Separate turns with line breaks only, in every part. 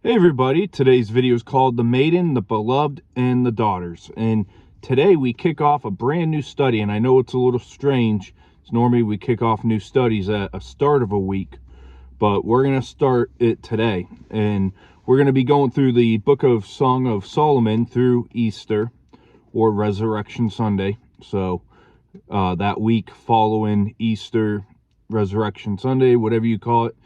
Hey everybody, today's video is called The Maiden, the Beloved, and the Daughters. And today we kick off a brand new study, and I know it's a little strange. It's normally we kick off new studies at a start of a week, but we're going to start it today. And we're going to be going through the book of Song of Solomon through Easter or Resurrection Sunday. So that week following Easter, Resurrection Sunday, whatever you call it,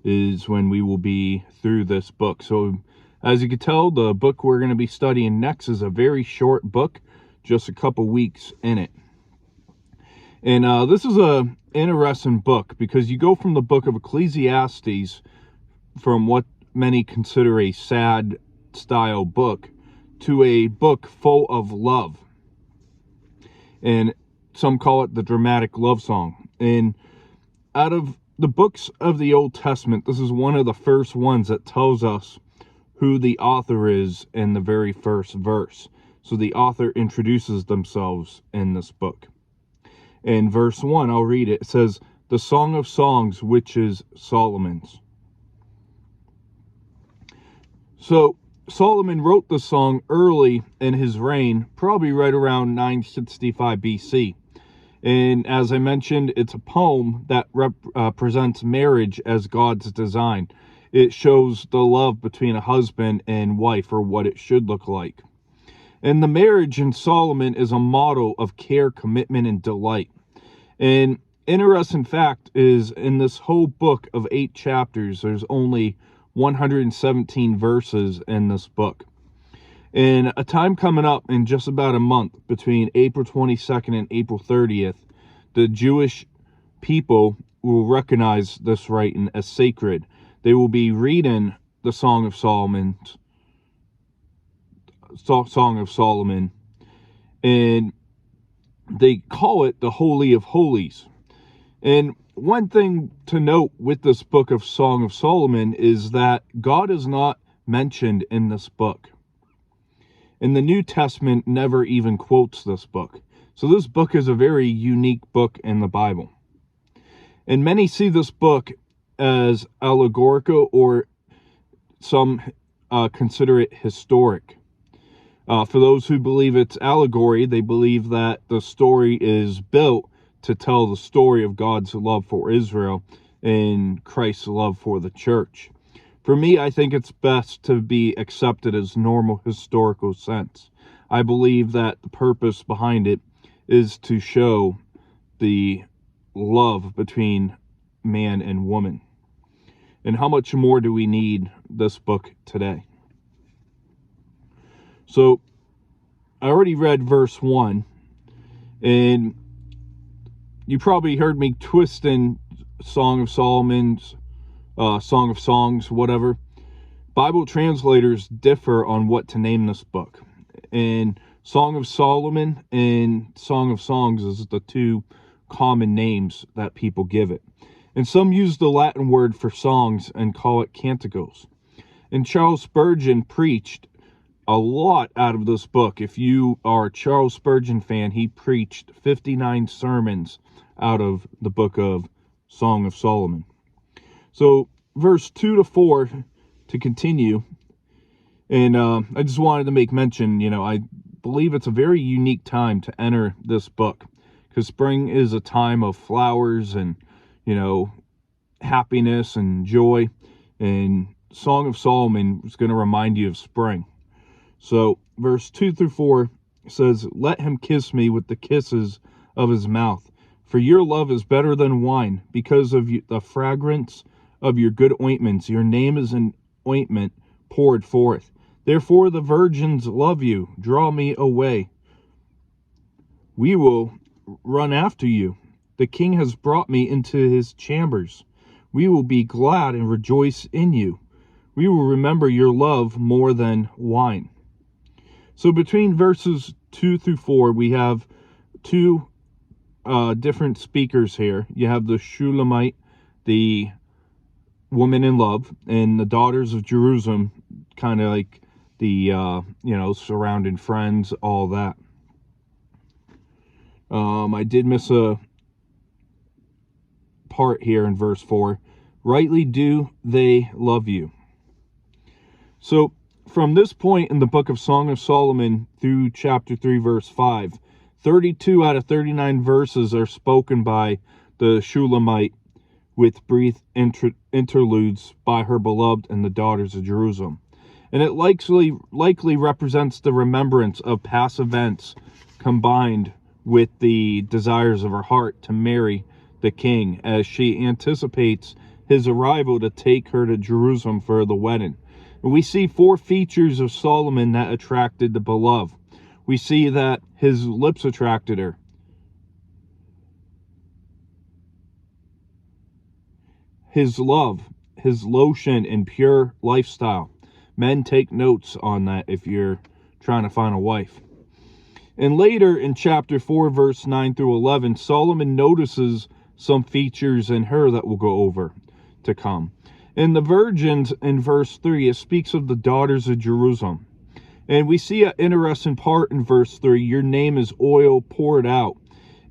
is when we will be through this book. So as you can tell, the book we're going to be studying next is a very short book, just a couple weeks in it. And this is a interesting book because you go from the book of Ecclesiastes, from what many consider a sad style book, to a book full of love. And some call it the dramatic love song. And out of the books of the Old Testament, this is one of the first ones that tells us who the author is in the very first verse. So the author introduces themselves in this book. In verse 1, I'll read it. It says, "The Song of Songs, which is Solomon's." So Solomon wrote the song early in his reign, probably right around 965 BC. And as I mentioned, it's a poem that represents marriage as God's design. It shows the love between a husband and wife, or what it should look like. And the marriage in Solomon is a model of care, commitment, and delight. And interesting fact is, in this whole book of 8 chapters, there's only 117 verses in this book. In a time coming up in just about a month, between April 22nd and April 30th, the Jewish people will recognize this writing as sacred. They will be reading the Song of Solomon, and they call it the Holy of Holies. And one thing to note with this book of Song of Solomon is that God is not mentioned in this book. And the New Testament never even quotes this book. So this book is a very unique book in the Bible. And many see this book as allegorical, or some consider it historic. For those who believe it's allegory, they believe that the story is built to tell the story of God's love for Israel and Christ's love for the church. For me, I think it's best to be accepted as normal historical sense. I believe that the purpose behind it is to show the love between man and woman. And how much more do we need this book today? So, I already read verse 1, and you probably heard me twisting Song of Solomon's Song of Songs, whatever. Bible translators differ on what to name this book. And Song of Solomon and Song of Songs is the two common names that people give it. And some use the Latin word for songs and call it canticles. And Charles Spurgeon preached a lot out of this book. If you are a Charles Spurgeon fan, he preached 59 sermons out of the book of Song of Solomon. So, verse 2 to 4, to continue, and I just wanted to make mention, I believe it's a very unique time to enter this book, because spring is a time of flowers and, happiness and joy, and Song of Solomon is going to remind you of spring. So, verse 2 through 4 says, "Let him kiss me with the kisses of his mouth, for your love is better than wine, because of the fragrance of your good ointments. Your name is an ointment poured forth. Therefore the virgins love you. Draw me away. We will run after you. The king has brought me into his chambers. We will be glad and rejoice in you. We will remember your love more than wine." So between verses 2 through 4, we have two different speakers here. You have the Shulamite, the woman in love, and the daughters of Jerusalem, kind of like the surrounding friends, all that. I did miss a part here in verse 4. "Rightly do they love you." So from this point in the book of Song of Solomon through chapter 3, verse 5, 32 out of 39 verses are spoken by the Shulamite, with brief interludes by her beloved and the daughters of Jerusalem. And it likely represents the remembrance of past events combined with the desires of her heart to marry the king, as she anticipates his arrival to take her to Jerusalem for the wedding. And we see 4 features of Solomon that attracted the beloved. We see that his lips attracted her. His love, his lotion, and pure lifestyle. Men, take notes on that if you're trying to find a wife. And later in chapter 4, verse 9 through 11, Solomon notices some features in her that we'll go over to come. In the virgins, in verse 3, it speaks of the daughters of Jerusalem. And we see an interesting part in verse 3, your name is oil poured out.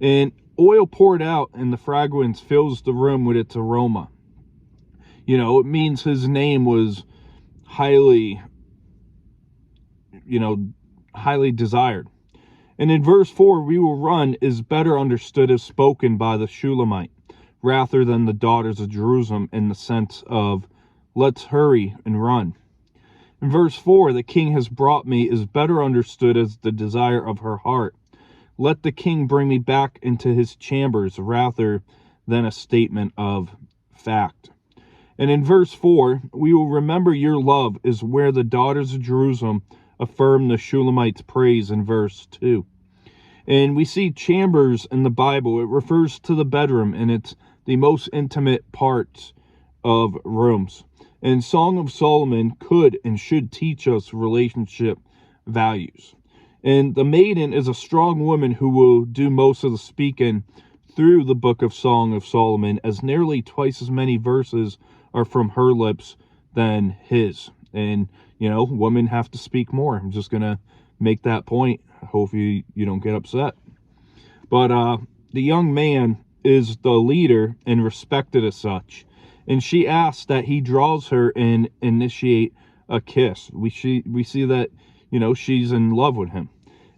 And oil poured out, and the fragrance fills the room with its aroma. You know, it means his name was highly desired. And in verse 4, we will run is better understood as spoken by the Shulamite, rather than the daughters of Jerusalem, in the sense of, let's hurry and run. In verse 4, the king has brought me is better understood as the desire of her heart. Let the king bring me back into his chambers, rather than a statement of fact. And in verse 4, we will remember your love is where the daughters of Jerusalem affirm the Shulamite's praise in verse 2. And we see chambers in the Bible. It refers to the bedroom, and it's the most intimate parts of rooms. And Song of Solomon could and should teach us relationship values. And the maiden is a strong woman who will do most of the speaking through the book of Song of Solomon, as nearly twice as many verses are from her lips than his. And, you know, women have to speak more. I'm just going to make that point. Hopefully you don't get upset. But the young man is the leader and respected as such. And she asks that he draws her and initiate a kiss. We see that, you know, she's in love with him.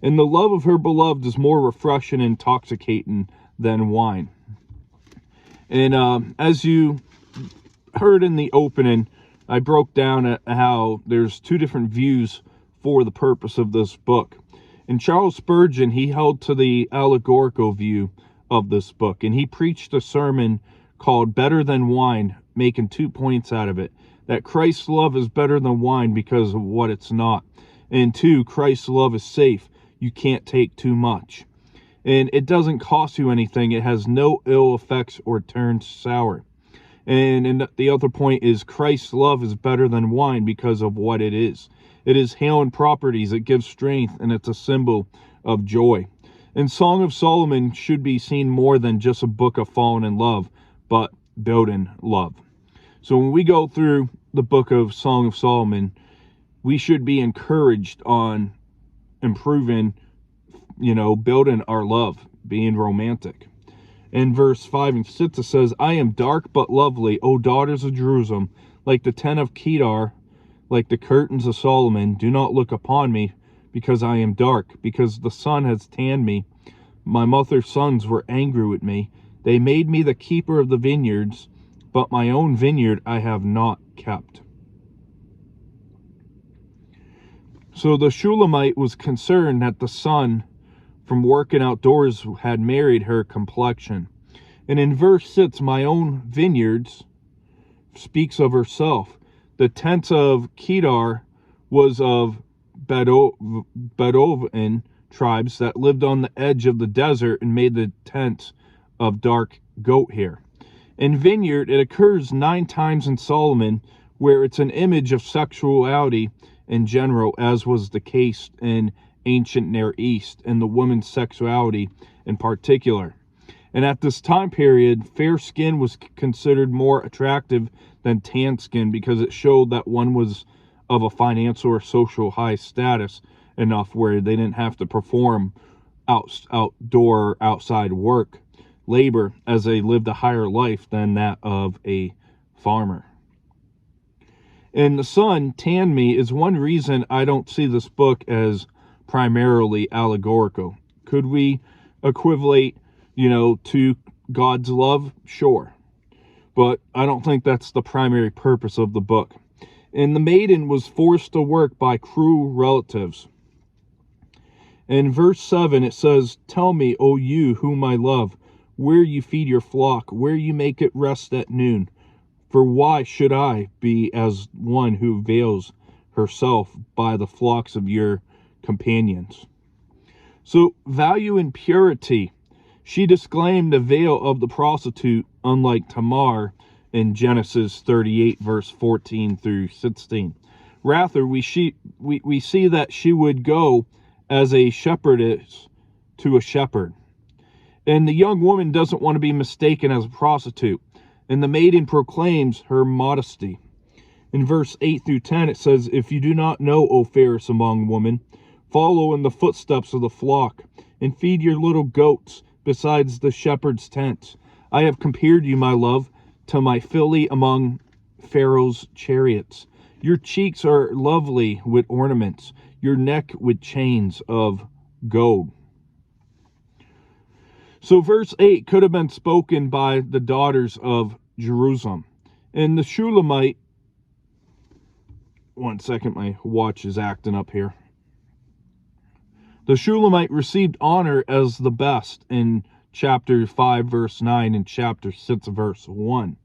And the love of her beloved is more refreshing and intoxicating than wine. And as you heard in the opening, I broke down at how there's 2 different views for the purpose of this book. And Charles Spurgeon, he held to the allegorical view of this book, and he preached a sermon called Better Than Wine, making 2 points out of it. That Christ's love is better than wine because of what it's not. And 2, Christ's love is safe. You can't take too much. And it doesn't cost you anything. It has no ill effects or turns sour. And the other point is Christ's love is better than wine because of what it is. It is healing properties, it gives strength, and it's a symbol of joy. And Song of Solomon should be seen more than just a book of falling in love, but building love. So when we go through the book of Song of Solomon, we should be encouraged on improving, building our love, being romantic. In verse 5 and 6 it says, I am dark but lovely, O daughters of Jerusalem, like the tent of Kedar, like the curtains of Solomon. Do not look upon me, because I am dark, because the sun has tanned me. My mother's sons were angry with me. They made me the keeper of the vineyards, but my own vineyard I have not kept. So the Shulamite was concerned that the sun from working outdoors had married her complexion. And in verse 6, my own vineyards speaks of herself. The tent of Kedar was of Bedouin tribes that lived on the edge of the desert and made the tent of dark goat hair. In vineyard, it occurs 9 times in Solomon, where it's an image of sexuality in general, as was the case in ancient Near East, and the woman's sexuality in particular. And at this time period, fair skin was considered more attractive than tan skin, because it showed that one was of a financial or social high status enough where they didn't have to perform outdoor or outside work, labor, as they lived a higher life than that of a farmer. And the sun tanned me is one reason I don't see this book as primarily allegorical. Could we equivalate, to God's love? Sure. But I don't think that's the primary purpose of the book. And the maiden was forced to work by cruel relatives. In verse 7, it says, "Tell me, O you whom I love, where you feed your flock, where you make it rest at noon. For why should I be as one who veils herself by the flocks of your companions?" So, value and purity. She disclaimed the veil of the prostitute, unlike Tamar in Genesis 38, verse 14 through 16. Rather, we see that she would go as a shepherdess to a shepherd. And the young woman doesn't want to be mistaken as a prostitute. And the maiden proclaims her modesty. In verse 8 through 10, it says, "If you do not know, O fairest among women, follow in the footsteps of the flock, and feed your little goats besides the shepherd's tents. I have compared you, my love, to my filly among Pharaoh's chariots. Your cheeks are lovely with ornaments, your neck with chains of gold." So verse 8 could have been spoken by the daughters of Jerusalem. And the Shulamite, one second, my watch is acting up here. The Shulamite received honor as the best in chapter 5, verse 9, and chapter 6, verse 1.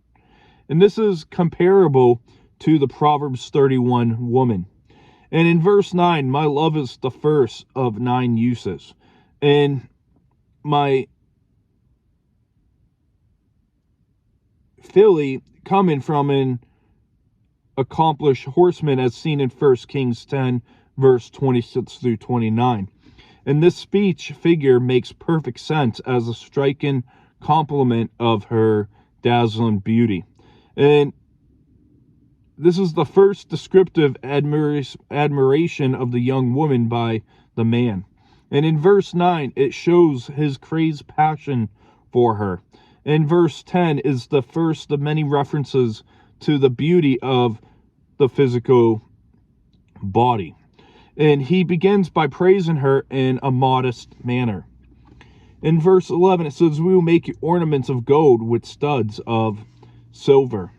And this is comparable to the Proverbs 31 woman. And in verse 9, my love is the first of 9 uses. And my filly coming from an accomplished horseman as seen in 1 Kings 10, verse 26 through 29. And this speech figure makes perfect sense as a striking complement of her dazzling beauty. And this is the first descriptive admiration of the young woman by the man. And in verse 9, it shows his crazed passion for her. And verse 10 is the first of many references to the beauty of the physical body. And he begins by praising her in a modest manner. In verse 11, it says, "We will make you ornaments of gold with studs of silver."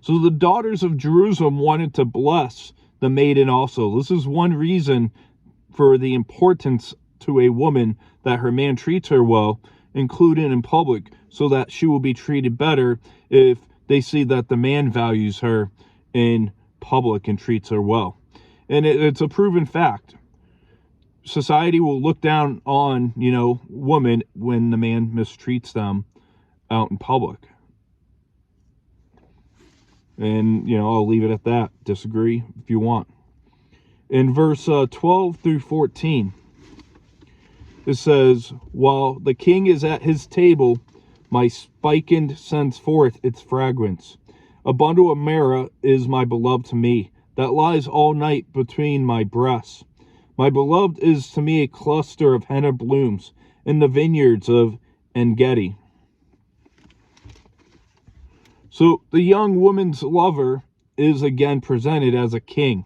So the daughters of Jerusalem wanted to bless the maiden also. This is one reason for the importance to a woman that her man treats her well, including in public, so that she will be treated better if they see that the man values her in public and treats her well. And it's a proven fact. Society will look down on, women when the man mistreats them out in public. And, I'll leave it at that. Disagree if you want. In verse 12 through 14, it says, "While the king is at his table, my spikenard sends forth its fragrance. A bundle of myrrh is my beloved to me, that lies all night between my breasts. My beloved is to me a cluster of henna blooms in the vineyards of En-gedi." So the young woman's lover is again presented as a king.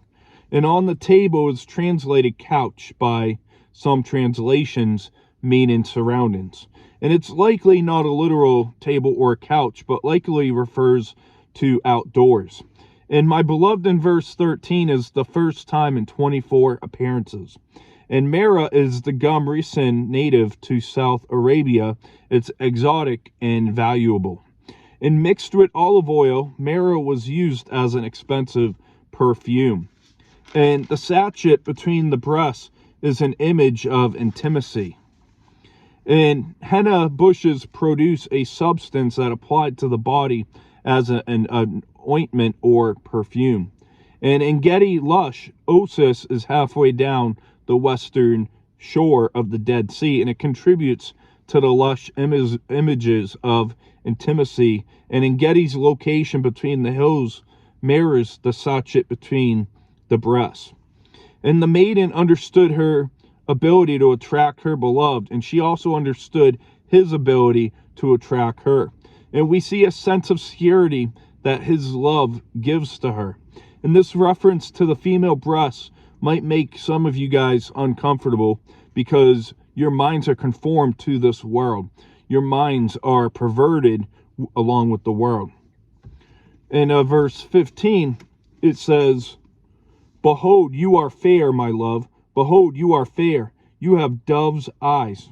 And on the table is translated couch by some translations, meaning surroundings. And it's likely not a literal table or couch, but likely refers to outdoors. And my beloved in verse 13 is the first time in 24 appearances. And myrrh is the gum resin native to South Arabia. It's exotic and valuable. And mixed with olive oil, myrrh was used as an expensive perfume. And the sachet between the breasts is an image of intimacy. And henna bushes produce a substance that applied to the body as an ointment or perfume. And En-gedi lush, Oasis is halfway down the western shore of the Dead Sea, and it contributes to the lush images of intimacy. And En-gedi's location between the hills mirrors the sachet between the breasts. And the maiden understood her ability to attract her beloved, and she also understood his ability to attract her. And we see a sense of security that his love gives to her. And this reference to the female breasts might make some of you guys uncomfortable because your minds are conformed to this world. Your minds are perverted along with the world. In verse 15, it says, "Behold, you are fair, my love. Behold, you are fair. You have dove's eyes."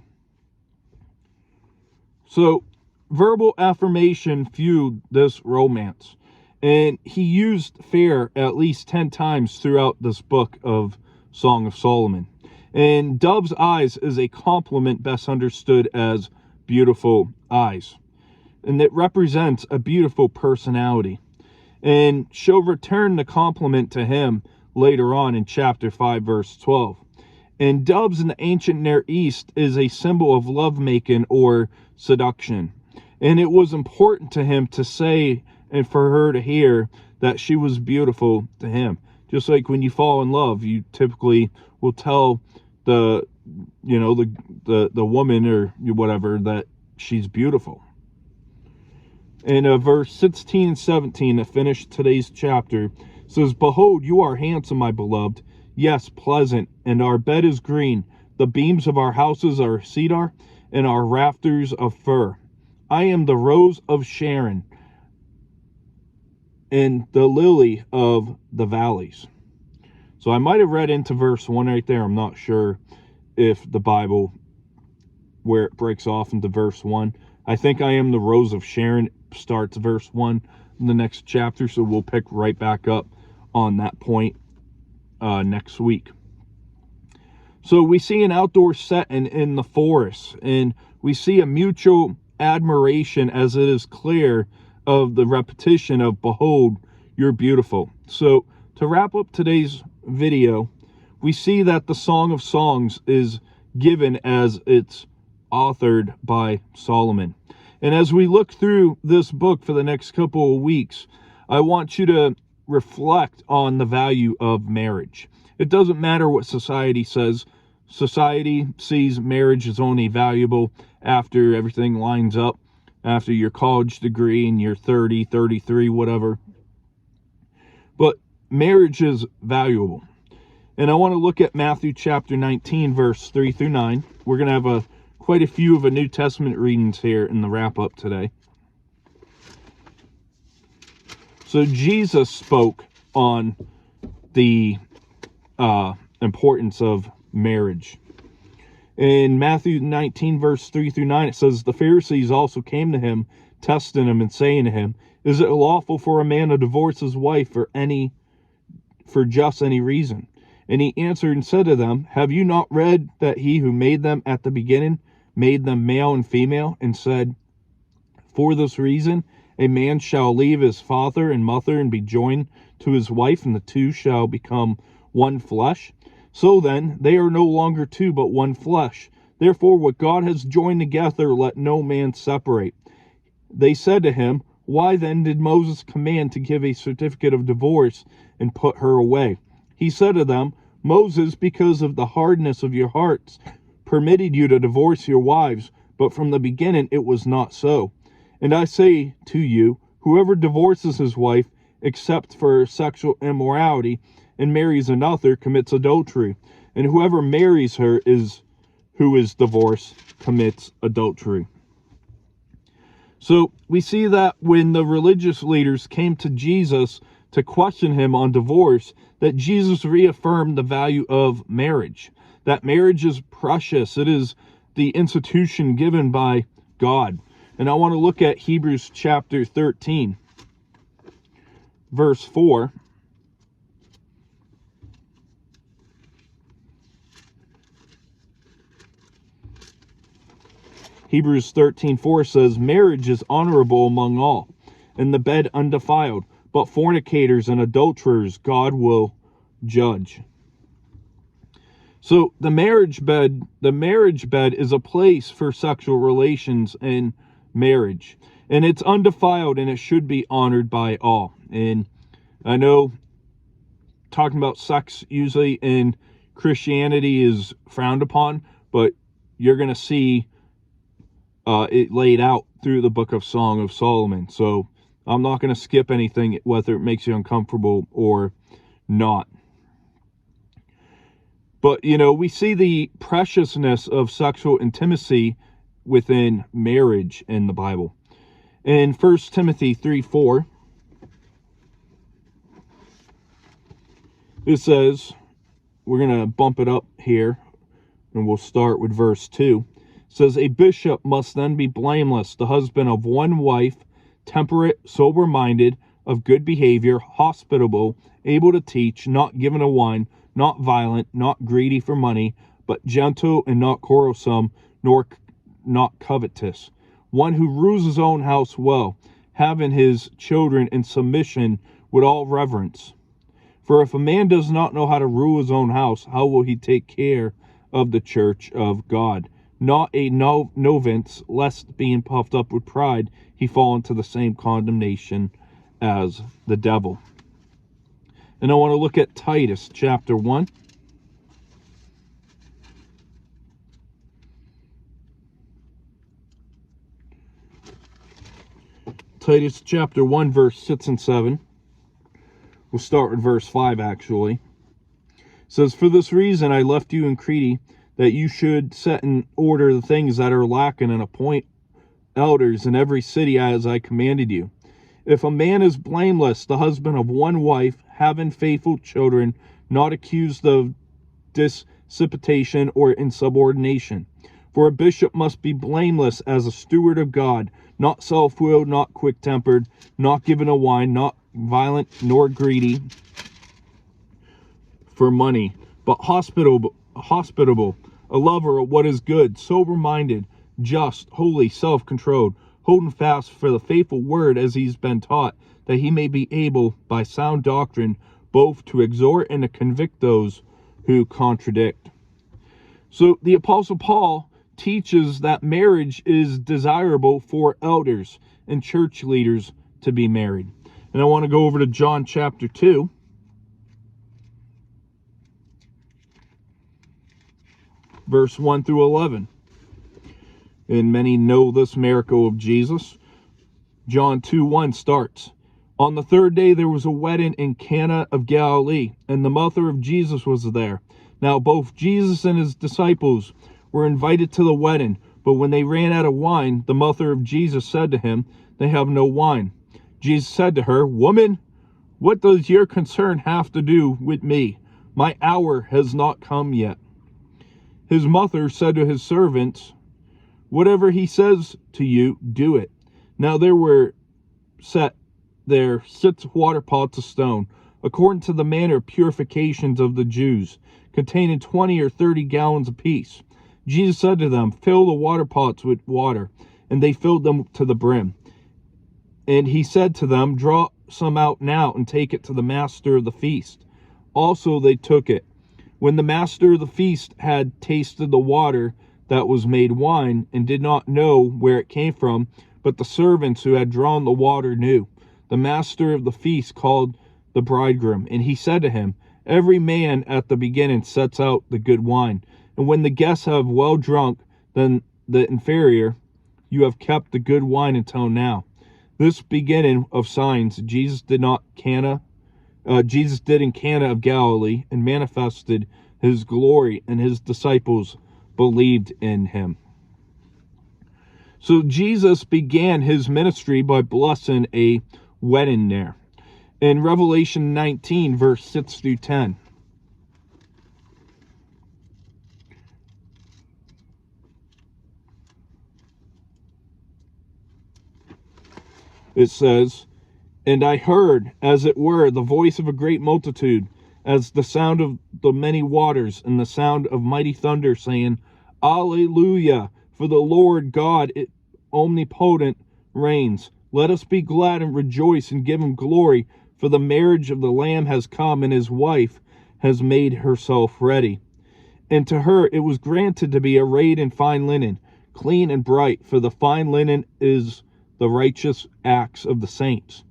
So, verbal affirmation fueled this romance. And he used fair at least 10 times throughout this book of Song of Solomon. And dove's eyes is a compliment best understood as beautiful eyes. And it represents a beautiful personality. And she'll return the compliment to him later on in chapter 5, verse 12. And doves in the ancient Near East is a symbol of lovemaking or seduction. And it was important to him to say and for her to hear that she was beautiful to him. Just like when you fall in love, you typically will tell the woman or whatever that she's beautiful. In verse 16 and 17 that finished today's chapter, says, "Behold, you are handsome, my beloved, yes, pleasant, and our bed is green. The beams of our houses are cedar, and our rafters of fir. I am the rose of Sharon, and the lily of the valleys." So I might have read into verse 1 right there. I'm not sure if the Bible, where it breaks off into verse 1. I think "I am the rose of Sharon" starts verse 1 in the next chapter, so we'll pick right back up on that point next week. So we see an outdoor setting in the forest, and we see a mutual admiration, as it is clear of the repetition of "Behold, you're beautiful." So to wrap up today's video, we see that the Song of Songs is given as it's authored by Solomon. And as we look through this book for the next couple of weeks, I want you to reflect on the value of marriage. It doesn't matter what society says. Society sees marriage as only valuable after everything lines up, after your college degree and you're 30, 33, whatever. But marriage is valuable. And I want to look at Matthew chapter 19, verse 3 through 9. We're going to have quite a few of a New Testament readings here in the wrap-up today. So Jesus spoke on the importance of marriage. In Matthew 19, verse 3 through 9, it says, "The Pharisees also came to him, testing him and saying to him, 'Is it lawful for a man to divorce his wife for just any reason?' And he answered and said to them, 'Have you not read that he who made them at the beginning made them male and female, and said, for this reason a man shall leave his father and mother and be joined to his wife, and the two shall become one flesh? So then, they are no longer two, but one flesh. Therefore, what God has joined together, let no man separate.' They said to him, 'Why then did Moses command to give a certificate of divorce and put her away?' He said to them, 'Moses, because of the hardness of your hearts, permitted you to divorce your wives, but from the beginning it was not so. And I say to you, whoever divorces his wife, except for sexual immorality, and marries another, commits adultery. And whoever marries her who is divorced commits adultery.'" So we see that when the religious leaders came to Jesus to question him on divorce, that Jesus reaffirmed the value of marriage. That marriage is precious. It is the institution given by God. And I want to look at Hebrews chapter 13, verse 4. Hebrews 13:4 says, "Marriage is honorable among all, and the bed undefiled, but fornicators and adulterers God will judge." So the marriage bed is a place for sexual relations in marriage, and it's undefiled, and it should be honored by all. And I know talking about sex usually in Christianity is frowned upon, but you're going to see it laid out through the book of Song of Solomon. So I'm not going to skip anything, whether it makes you uncomfortable or not. But, we see the preciousness of sexual intimacy within marriage in the Bible. In 1 Timothy 3:4, it says, we're going to bump it up here, and we'll start with verse 2. It says, a bishop must then be blameless, the husband of one wife, temperate, sober-minded, of good behavior, hospitable, able to teach, not given to wine, not violent, not greedy for money, but gentle and not quarrelsome, nor not covetous. One who rules his own house well, having his children in submission with all reverence. For if a man does not know how to rule his own house, how will he take care of the church of God? Not a novice, lest being puffed up with pride, he fall into the same condemnation as the devil. And I want to look at Titus chapter 1. Titus chapter 1, verse 6 and 7. We'll start with verse 5, actually. It says, for this reason I left you in Crete, that you should set in order the things that are lacking and appoint elders in every city as I commanded you. If a man is blameless, the husband of one wife, having faithful children, not accused of dissipation or insubordination. For a bishop must be blameless as a steward of God, not self-willed, not quick-tempered, not given to wine, not violent, nor greedy for money, but hospitable, a lover of what is good, sober-minded, just, holy, self-controlled, holding fast for the faithful word as he's been taught, that he may be able, by sound doctrine, both to exhort and to convict those who contradict. So the Apostle Paul teaches that marriage is desirable for elders and church leaders to be married. And I want to go over to John chapter 2. Verse 1 through 11. And many know this miracle of Jesus. John 2:1 starts. On the third day there was a wedding in Cana of Galilee, and the mother of Jesus was there. Now both Jesus and his disciples were invited to the wedding, but when they ran out of wine, the mother of Jesus said to him, they have no wine. Jesus said to her, woman, what does your concern have to do with me? My hour has not come yet. His mother said to his servants, whatever he says to you, do it. Now there were set there 6 water pots of stone, according to the manner of purifications of the Jews, containing 20 or 30 gallons apiece. Jesus said to them, fill the water pots with water, and they filled them to the brim. And he said to them, draw some out now and take it to the master of the feast. Also they took it. When the master of the feast had tasted the water that was made wine, and did not know where it came from, but the servants who had drawn the water knew, the master of the feast called the bridegroom, and he said to him, every man at the beginning sets out the good wine, and when the guests have well drunk, then the inferior, you have kept the good wine until now. This beginning of signs Jesus did in Cana of Galilee, and manifested his glory, and his disciples believed in him. So Jesus began his ministry by blessing a wedding there. In Revelation 19, verse 6 through 10. It says, and I heard, as it were, the voice of a great multitude, as the sound of the many waters, and the sound of mighty thunder, saying, Alleluia, for the Lord God omnipotent reigns. Let us be glad and rejoice and give him glory, for the marriage of the Lamb has come, and his wife has made herself ready. And to her it was granted to be arrayed in fine linen, clean and bright, for the fine linen is the righteous acts of the saints.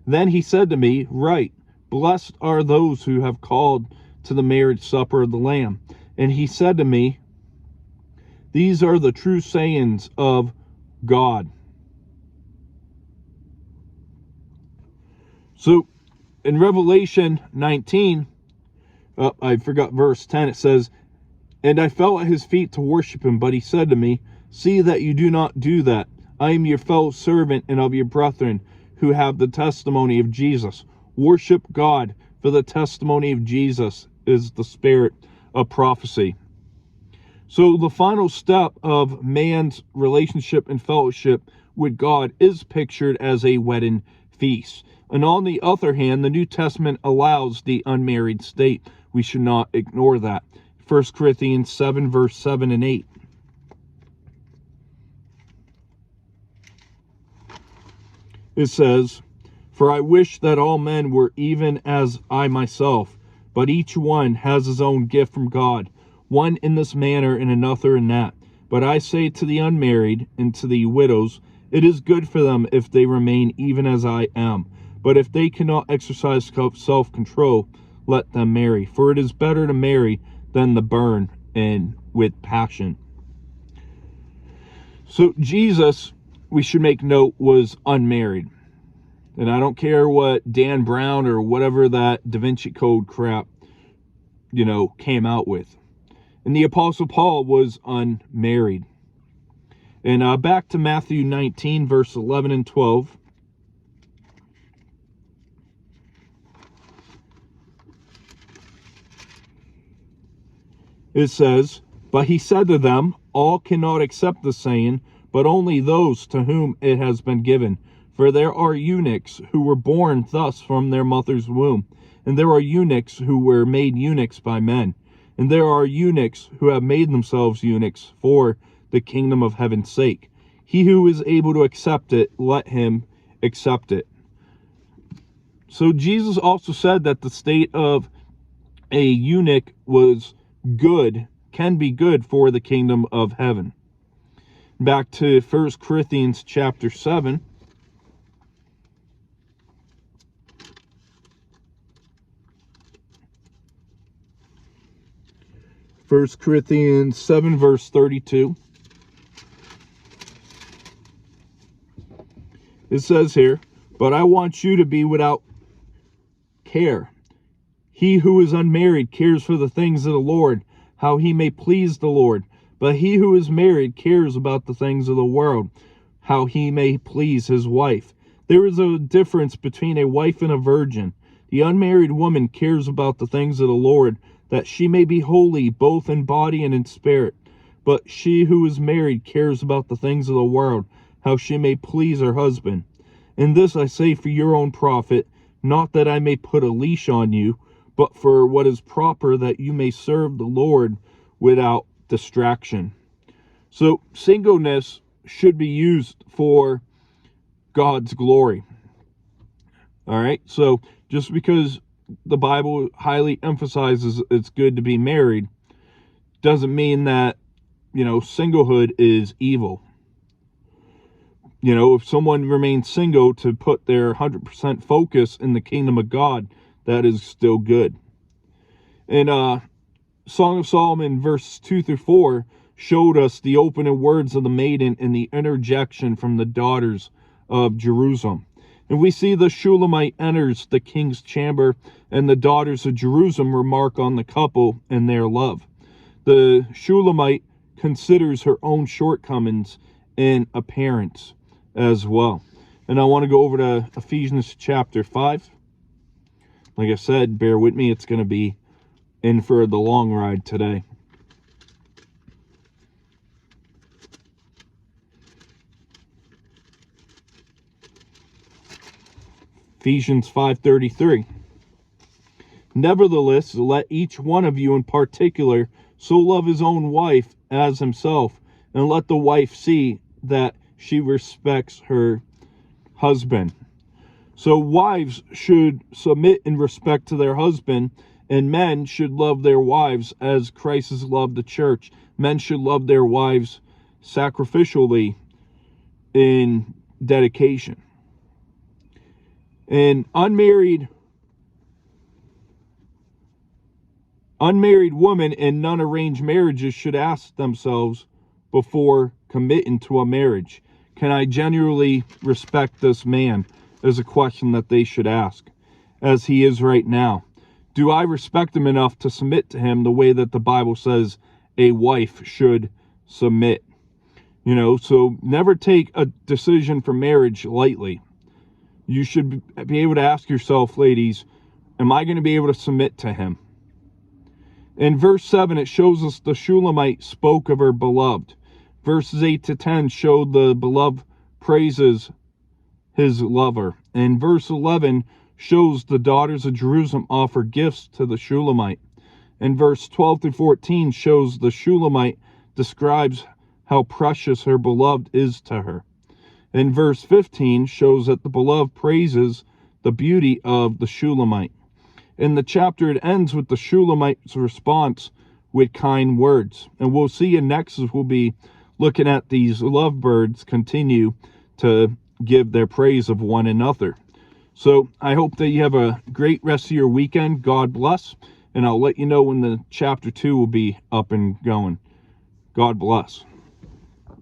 Then he said to me, write, blessed are those who have called to the marriage supper of the Lamb. And he said to me, these are the true sayings of God. So in Revelation 19, I forgot verse 10, it says, "And I fell at his feet to worship him, but he said to me, see that you do not do that. I am your fellow servant and of your brethren who have the testimony of Jesus. Worship God, for the testimony of Jesus is the spirit of prophecy." So the final step of man's relationship and fellowship with God is pictured as a wedding feast. And on the other hand, the New Testament allows the unmarried state. We should not ignore that. 1 Corinthians 7, verse 7 and 8. It says, "For I wish that all men were even as I myself, but each one has his own gift from God, one in this manner and another in that. But I say to the unmarried and to the widows, it is good for them if they remain even as I am. But if they cannot exercise self-control, let them marry. For it is better to marry than to burn and with passion." So Jesus, we should make note, was unmarried. And I don't care what Dan Brown or whatever that Da Vinci Code crap, came out with. And the Apostle Paul was unmarried. And back to Matthew 19, verse 11 and 12. It says, "But he said to them, all cannot accept the saying, but only those to whom it has been given. For there are eunuchs who were born thus from their mother's womb, and there are eunuchs who were made eunuchs by men, and there are eunuchs who have made themselves eunuchs for the kingdom of heaven's sake. He who is able to accept it, let him accept it." So Jesus also said that the state of a eunuch was good, can be good for the kingdom of heaven. Back to 1 Corinthians chapter 7. First Corinthians 7, verse 32. It says here, "But I want you to be without care. He who is unmarried cares for the things of the Lord, how he may please the Lord. But he who is married cares about the things of the world, how he may please his wife. There is a difference between a wife and a virgin. The unmarried woman cares about the things of the Lord, that she may be holy both in body and in spirit. But she who is married cares about the things of the world, how she may please her husband. And this I say for your own profit, not that I may put a leash on you, but for what is proper, that you may serve the Lord without distraction." So singleness should be used for God's glory. All right, so just because the Bible highly emphasizes it's good to be married doesn't mean that, singlehood is evil. If someone remains single to put their 100% focus in the kingdom of God, that is still good. And Song of Solomon, verses 2 through 4, showed us the opening words of the maiden and the interjection from the daughters of Jerusalem. And we see the Shulamite enters the king's chamber, and the daughters of Jerusalem remark on the couple and their love. The Shulamite considers her own shortcomings in appearance as well. And I want to go over to Ephesians chapter 5. Like I said, bear with me, it's going to be in for the long ride today. Ephesians 5:33. "Nevertheless, let each one of you in particular so love his own wife as himself, and let the wife see that she respects her husband." So wives should submit in respect to their husband, and men should love their wives as Christ has loved the church. Men should love their wives sacrificially in dedication. And unmarried women in non-arranged marriages should ask themselves before committing to a marriage, can I genuinely respect this man? is a question that they should ask, as he is right now. Do I respect him enough to submit to him the way that the Bible says a wife should submit? You know, so never take a decision for marriage lightly. You should be able to ask yourself, ladies, am I going to be able to submit to him? In verse 7, it shows us the Shulamite spoke of her beloved. Verses 8 to 10 showed the beloved praises his lover. And verse 11 shows the daughters of Jerusalem offer gifts to the Shulamite. And verse 12 to 14 shows the Shulamite describes how precious her beloved is to her. And verse 15 shows that the beloved praises the beauty of the Shulamite. In the chapter, it ends with the Shulamite's response with kind words. And we'll see in Nexus, we'll be looking at these lovebirds continue to give their praise of one another. So I hope that you have a great rest of your weekend. God bless. And I'll let you know when the chapter 2 will be up and going. God bless.